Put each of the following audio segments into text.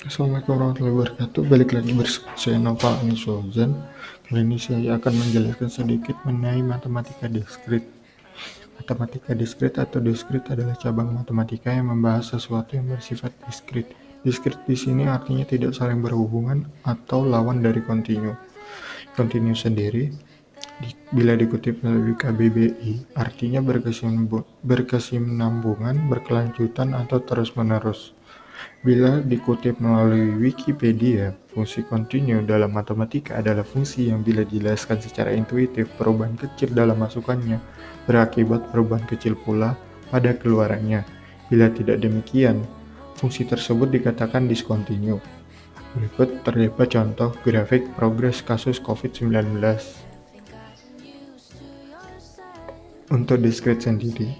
Assalamualaikum warahmatullahi wabarakatuh. Balik lagi bersama saya Noval Aniswazan. Kali ini saya akan menjelaskan sedikit mengenai matematika diskrit. Matematika diskrit atau diskrit adalah cabang matematika yang membahas sesuatu yang bersifat diskrit. Diskrit di sini artinya tidak saling berhubungan atau lawan dari kontinu. Kontinu sendiri bila dikutip melalui KBBI artinya berkesinambungan, berkelanjutan atau terus-menerus. Bila dikutip melalui Wikipedia, fungsi kontinu dalam matematika adalah fungsi yang bila dijelaskan secara intuitif, perubahan kecil dalam masukannya berakibat perubahan kecil pula pada keluarannya. Bila tidak demikian, fungsi tersebut dikatakan diskontinu. Berikut terdapat contoh grafik progres kasus COVID-19. Untuk diskrit sendiri,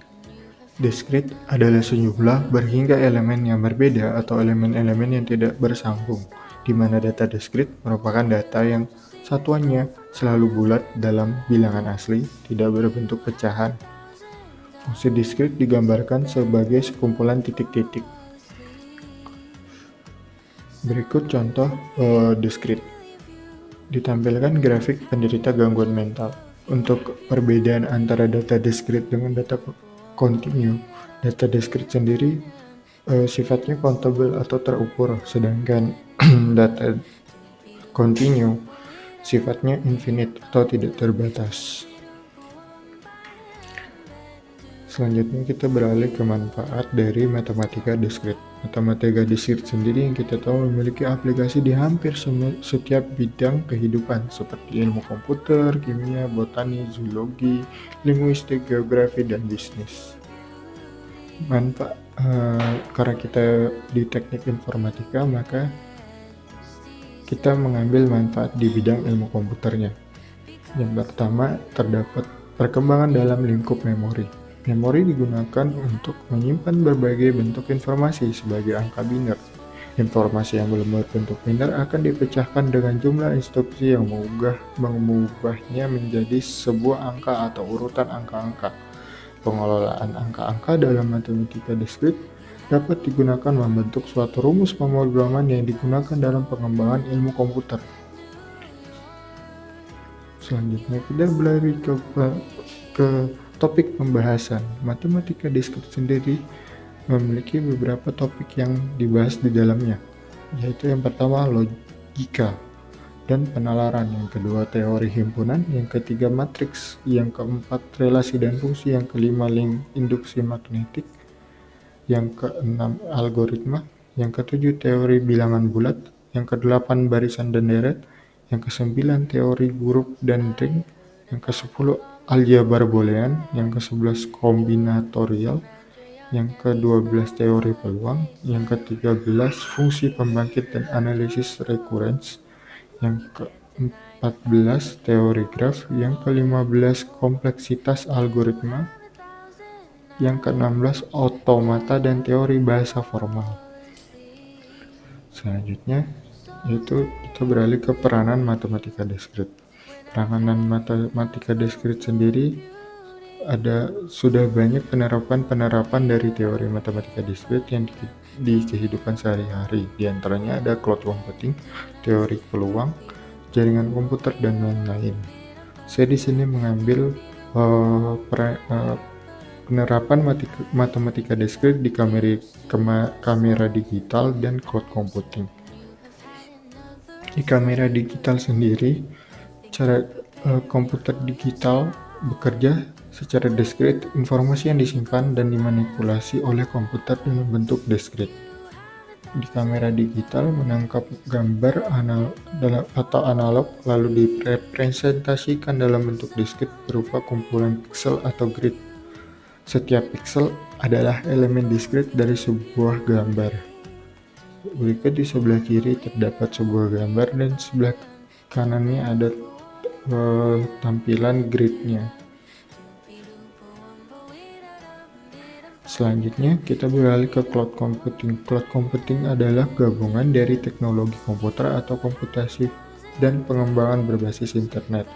diskrit adalah sejumlah berhingga elemen yang berbeda atau elemen-elemen yang tidak bersambung, di mana data diskrit merupakan data yang satuannya selalu bulat dalam bilangan asli, tidak berbentuk pecahan. Fungsi diskrit digambarkan sebagai sekumpulan titik-titik. Berikut contoh diskrit. Ditampilkan grafik penderita gangguan mental. Untuk perbedaan antara data diskrit dengan data kontinu, data diskrit sendiri sifatnya countable atau terukur, sedangkan data kontinu sifatnya infinite atau tidak terbatas. Selanjutnya kita beralih ke manfaat dari matematika diskrit. Matematika diskrit sendiri yang kita tahu memiliki aplikasi di hampir setiap bidang kehidupan seperti ilmu komputer, kimia, botani, zoologi, linguistik, geografi, dan bisnis. Manfaat karena kita di teknik informatika, maka kita mengambil manfaat di bidang ilmu komputernya. Yang pertama, terdapat perkembangan dalam lingkup memori. Memori digunakan untuk menyimpan berbagai bentuk informasi sebagai angka biner. Informasi yang belum berbentuk biner akan dipecahkan dengan jumlah instruksi yang mengubahnya menjadi sebuah angka atau urutan angka-angka. Pengelolaan angka-angka dalam matematika diskrit dapat digunakan membentuk suatu rumus pemrograman yang digunakan dalam pengembangan ilmu komputer. Selanjutnya kita beralih ke topik pembahasan. Matematika diskrit sendiri memiliki beberapa topik yang dibahas di dalamnya, yaitu yang pertama logika dan penalaran, yang kedua teori himpunan, yang ketiga matriks, yang keempat relasi dan fungsi, yang kelima link induksi magnetik, yang keenam algoritma, yang ketujuh teori bilangan bulat, yang kedelapan barisan dan deret, yang kesembilan teori grup dan ring, yang ke-10 aljabar boolean, yang ke-11 kombinatorial, yang ke-12 teori peluang, yang ke-13 fungsi pembangkit dan analisis recurrence, yang ke-14 teori graf, yang ke-15 kompleksitas algoritma, yang ke-16 automata dan teori bahasa formal. Selanjutnya yaitu kita beralih ke peranan matematika diskrit. Peranan matematika diskrit sendiri sudah banyak penerapan dari teori matematika diskrit yang di kehidupan sehari-hari. Di antaranya ada cloud computing, teori peluang, jaringan komputer, dan lain-lain. Saya di sini mengambil penerapan matematika diskrit di kamera digital dan cloud computing. Di kamera digital sendiri, cara komputer digital bekerja secara diskrit. Informasi yang disimpan dan dimanipulasi oleh komputer dalam bentuk diskrit. Di kamera digital menangkap gambar atau analog lalu direpresentasikan dalam bentuk diskrit berupa kumpulan piksel atau grid. Setiap piksel adalah elemen diskrit dari sebuah gambar. Berikut di sebelah kiri terdapat sebuah gambar dan sebelah kanannya ada tampilan gridnya. Selanjutnya kita beralih ke cloud computing. Cloud computing adalah gabungan dari teknologi komputer atau komputasi dan pengembangan berbasis internet.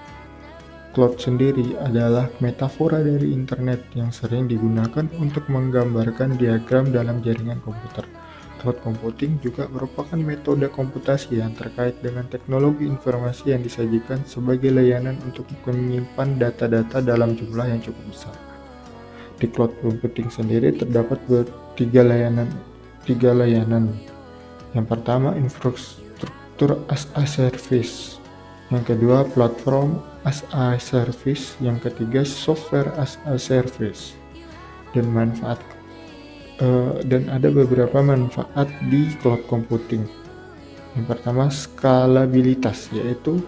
Cloud sendiri adalah metafora dari internet yang sering digunakan untuk menggambarkan diagram dalam jaringan komputer. Cloud computing juga merupakan metode komputasi yang terkait dengan teknologi informasi yang disajikan sebagai layanan untuk menyimpan data-data dalam jumlah yang cukup besar. Di cloud computing sendiri terdapat tiga layanan. Yang pertama, infrastruktur as a service. Yang kedua, platform as a service. Yang ketiga, software as a service. Dan ada beberapa manfaat di cloud computing. Yang pertama, skalabilitas, yaitu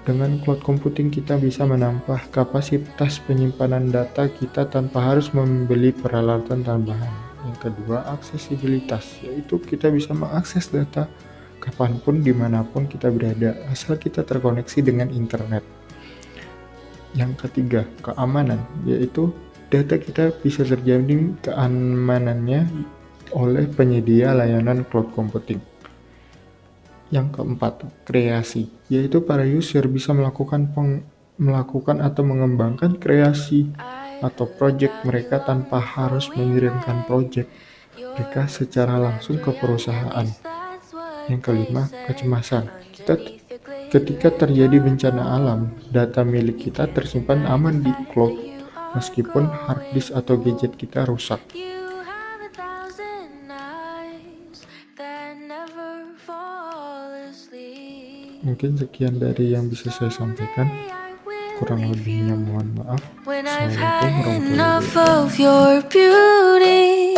dengan cloud computing kita bisa menambah kapasitas penyimpanan data kita tanpa harus membeli peralatan tambahan. Yang kedua, aksesibilitas, yaitu kita bisa mengakses data kapanpun dimanapun kita berada, asal kita terkoneksi dengan internet. Yang ketiga, keamanan, yaitu data kita bisa terjamin keamanannya oleh penyedia layanan cloud computing. Yang keempat, kreasi, yaitu para user bisa melakukan atau mengembangkan kreasi atau project mereka tanpa harus mengirimkan project mereka secara langsung ke perusahaan. Yang kelima, kecemasan. Ketika terjadi bencana alam, data milik kita tersimpan aman di cloud, meskipun hard disk atau gadget kita rusak. Mungkin sekian dari yang bisa saya sampaikan. Kurang lebihnya mohon maaf. Assalamualaikum warahmatullahi wabarakatuh.